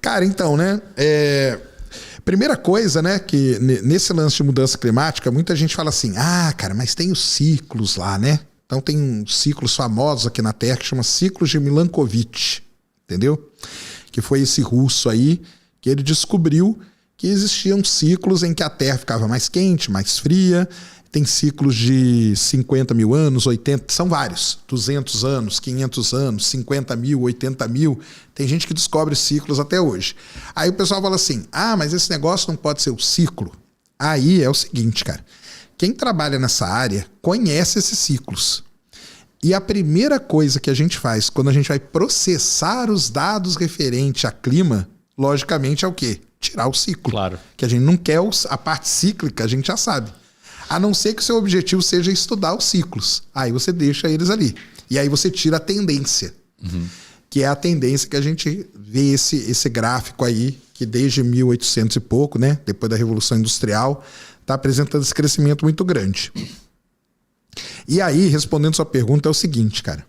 Cara, então, né? Primeira coisa, né? Que nesse lance de mudança climática, muita gente fala assim, cara, mas tem os ciclos lá, né? Então tem uns ciclos famosos aqui na Terra que chama ciclos de Milankovitch, entendeu? Que foi esse russo aí que ele descobriu que existiam ciclos em que a Terra ficava mais quente, mais fria. Tem ciclos de 50 mil anos, 80, são vários. 200 anos, 500 anos, 50 mil, 80 mil. Tem gente que descobre ciclos até hoje. Aí o pessoal fala assim, mas esse negócio não pode ser o ciclo. Aí é o seguinte, cara. Quem trabalha nessa área conhece esses ciclos. E a primeira coisa que a gente faz quando a gente vai processar os dados referentes a clima, logicamente é o quê? Tirar o ciclo. Claro. Que a gente não quer a parte cíclica, a gente já sabe. A não ser que o seu objetivo seja estudar os ciclos. Aí você deixa eles ali. E aí você tira a tendência. Que é a tendência que a gente vê esse gráfico aí, que desde 1800 e pouco, né, depois da Revolução Industrial, está apresentando esse crescimento muito grande. E aí, respondendo sua pergunta, é o seguinte, cara.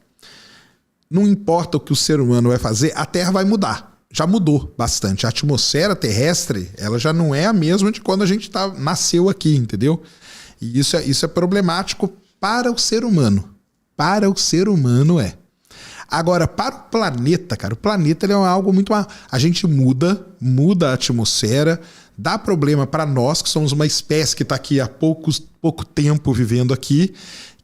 Não importa o que o ser humano vai fazer, a Terra vai mudar. Já mudou bastante. A atmosfera terrestre, ela já não é a mesma de quando a gente nasceu aqui, entendeu? E isso é problemático para o ser humano. Para o ser humano é. Agora, para o planeta, cara, o planeta ele é algo muito... A gente muda a atmosfera, dá problema para nós, que somos uma espécie que está aqui há pouco tempo vivendo aqui,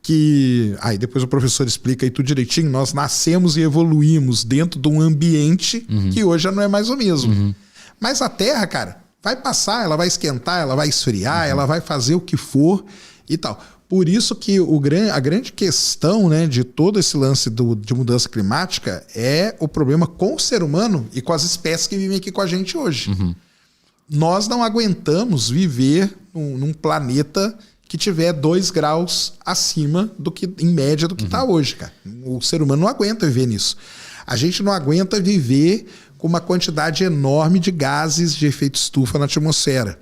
que... Aí depois o professor explica aí tudo direitinho. Nós nascemos e evoluímos dentro de um ambiente que hoje já não é mais o mesmo. Mas a Terra, cara, vai passar, ela vai esquentar, ela vai esfriar, ela vai fazer o que for e tal. Por isso que a grande questão, né, de todo esse lance de mudança climática é o problema com o ser humano e com as espécies que vivem aqui com a gente hoje. Nós não aguentamos viver num planeta que tiver 2 graus acima do que, em média, do que está hoje, cara. O ser humano não aguenta viver nisso. A gente não aguenta viver com uma quantidade enorme de gases de efeito estufa na atmosfera.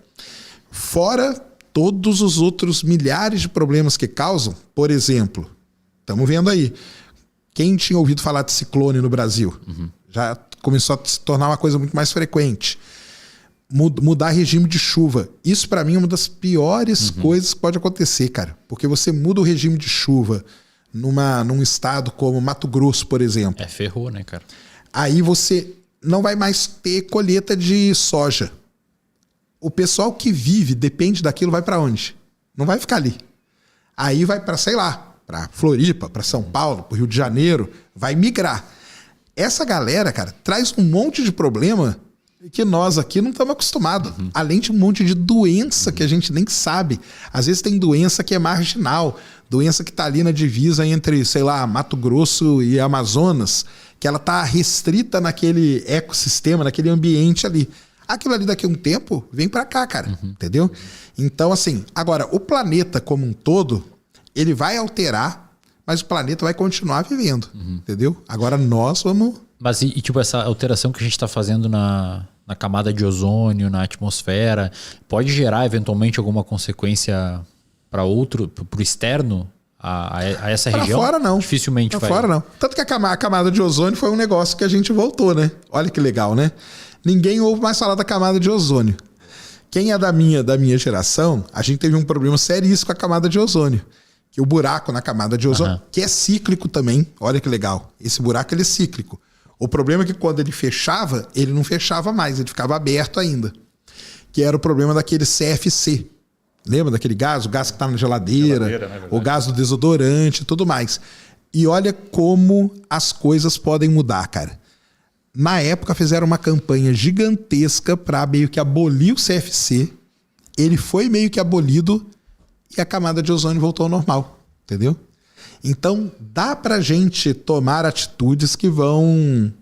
Fora todos os outros milhares de problemas que causam. Por exemplo, estamos vendo aí, quem tinha ouvido falar de ciclone no Brasil? Já começou a se tornar uma coisa muito mais frequente. Mudar regime de chuva. Isso, para mim, é uma das piores coisas que pode acontecer, cara. Porque você muda o regime de chuva num estado como Mato Grosso, por exemplo. Ferrou, né, cara? Aí você não vai mais ter colheita de soja. O pessoal que vive, depende daquilo, vai para onde? Não vai ficar ali. Aí vai para, sei lá, para Floripa, para São Paulo, para o Rio de Janeiro, vai migrar. Essa galera, cara, traz um monte de problema que nós aqui não estamos acostumados. Além de um monte de doença que a gente nem sabe. Às vezes tem doença que é marginal, doença que está ali na divisa entre, sei lá, Mato Grosso e Amazonas, que ela está restrita naquele ecossistema, naquele ambiente ali. Aquilo ali daqui a um tempo vem para cá, cara, entendeu? Então, assim, agora, o planeta como um todo, ele vai alterar, mas o planeta vai continuar vivendo, entendeu? Agora nós vamos... Mas tipo, essa alteração que a gente está fazendo na camada de ozônio, na atmosfera, pode gerar eventualmente alguma consequência para o externo, a essa região? Pra fora não. Dificilmente vai. Pra fora não. Tanto que a camada de ozônio foi um negócio que a gente voltou, né? Olha que legal, né? Ninguém ouve mais falar da camada de ozônio. Quem é da minha geração, a gente teve um problema seríssimo com a camada de ozônio. Que o buraco na camada de ozônio, que é cíclico também, olha que legal. Esse buraco ele é cíclico. O problema é que quando ele fechava, ele não fechava mais, ele ficava aberto ainda. Que era o problema daquele CFC. Lembra daquele gás? O gás que está na geladeira, né, o gás do desodorante e tudo mais. E olha como as coisas podem mudar, cara. Na época fizeram uma campanha gigantesca para meio que abolir o CFC. Ele foi meio que abolido e a camada de ozônio voltou ao normal, entendeu? Então dá pra gente tomar atitudes que vão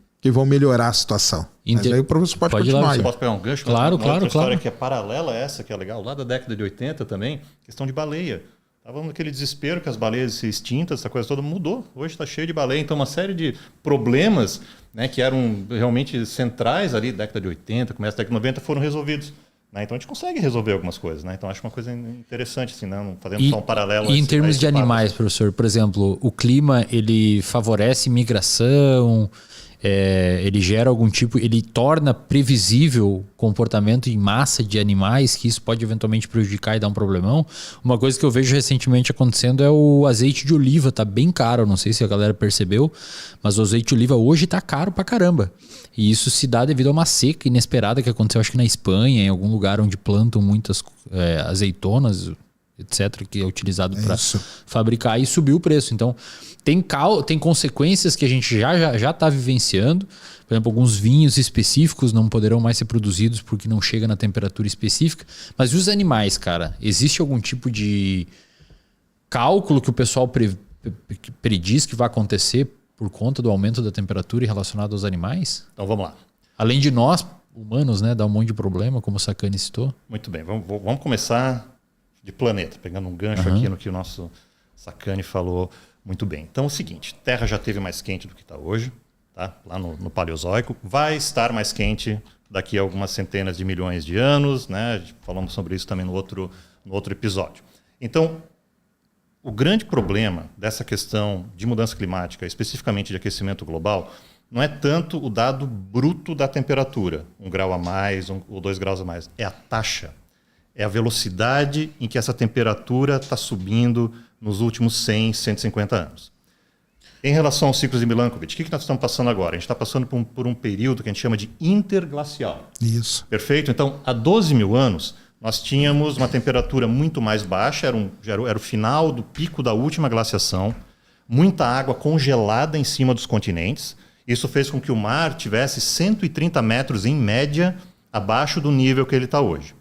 melhorar a situação. Mas aí o professor pode continuar. Você pode pegar um gancho? Claro, uma outra história claro. Que é paralela a essa, que é legal, lá da década de 80 também, questão de baleia. Estava naquele desespero que as baleias se extintas, essa coisa toda mudou. Hoje está cheio de baleia. Então, uma série de problemas, né, que eram realmente centrais ali, década de 80, começo da década de 90, foram resolvidos. Né? Então, a gente consegue resolver algumas coisas. Né? Então, acho uma coisa interessante, assim, não fazendo só um paralelo. E em termos de animais, professor, por exemplo, o clima, ele favorece migração, ele gera algum tipo, ele torna previsível comportamento em massa de animais, que isso pode eventualmente prejudicar e dar um problemão. Uma coisa que eu vejo recentemente acontecendo é o azeite de oliva, tá bem caro, não sei se a galera percebeu, mas o azeite de oliva hoje tá caro pra caramba. E isso se dá devido a uma seca inesperada que aconteceu, acho que na Espanha, em algum lugar onde plantam muitas azeitonas, etc., que é utilizado para fabricar, e subiu o preço. Então, tem consequências que a gente já está vivenciando. Por exemplo, alguns vinhos específicos não poderão mais ser produzidos porque não chega na temperatura específica. Mas e os animais, cara? Existe algum tipo de cálculo que o pessoal prediz que vai acontecer por conta do aumento da temperatura relacionado aos animais? Então, vamos lá. Além de nós, humanos, né? Dá um monte de problema, como o Sacani citou. Muito bem. Vamos começar de planeta, pegando um gancho aqui no que o nosso Sacani falou muito bem. Então é o seguinte, Terra já esteve mais quente do que está hoje, tá? Lá no Paleozoico, vai estar mais quente daqui a algumas centenas de milhões de anos, né? Falamos sobre isso também no outro episódio. Então, o grande problema dessa questão de mudança climática, especificamente de aquecimento global, não é tanto o dado bruto da temperatura, 1 grau a mais ou 2 graus a mais, é a taxa. É a velocidade em que essa temperatura está subindo nos últimos 100, 150 anos. Em relação aos ciclos de Milankovitch, o que nós estamos passando agora? A gente está passando por um período que a gente chama de interglacial. Isso. Perfeito? Então, há 12 mil anos, nós tínhamos uma temperatura muito mais baixa, era o final do pico da última glaciação, muita água congelada em cima dos continentes. Isso fez com que o mar tivesse 130 metros, em média, abaixo do nível que ele está hoje.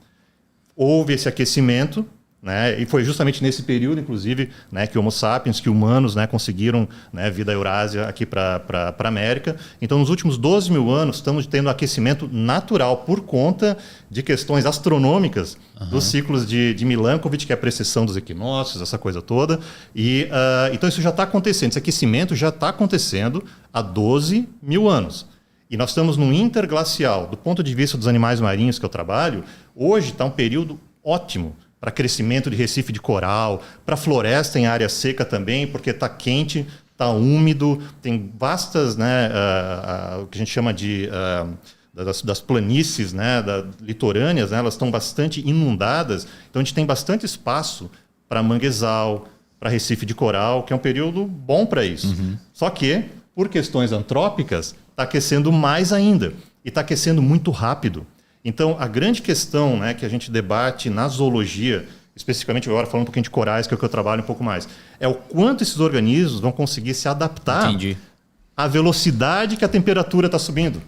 Houve esse aquecimento, né, e foi justamente nesse período, inclusive, né, que Homo sapiens, que humanos, né, conseguiram, né, vir da Eurásia aqui para a América. Então, nos últimos 12 mil anos, estamos tendo aquecimento natural por conta de questões astronômicas dos ciclos de Milankovitch, que é a precessão dos equinócios, essa coisa toda. E, então, isso já está acontecendo. Esse aquecimento já está acontecendo há 12 mil anos. E nós estamos num interglacial. Do ponto de vista dos animais marinhos que eu trabalho, hoje está um período ótimo para crescimento de recife de coral, para floresta em área seca também, porque está quente, está úmido, tem vastas, né, o que a gente chama de das planícies, né, litorâneas, né, elas estão bastante inundadas, então a gente tem bastante espaço para manguezal, para recife de coral, que é um período bom para isso. Só que, por questões antrópicas, está aquecendo mais ainda, e está aquecendo muito rápido. Então, a grande questão, né, que a gente debate na zoologia, especificamente agora falando um pouquinho de corais, que é o que eu trabalho um pouco mais, é o quanto esses organismos vão conseguir se adaptar à velocidade que a temperatura está subindo.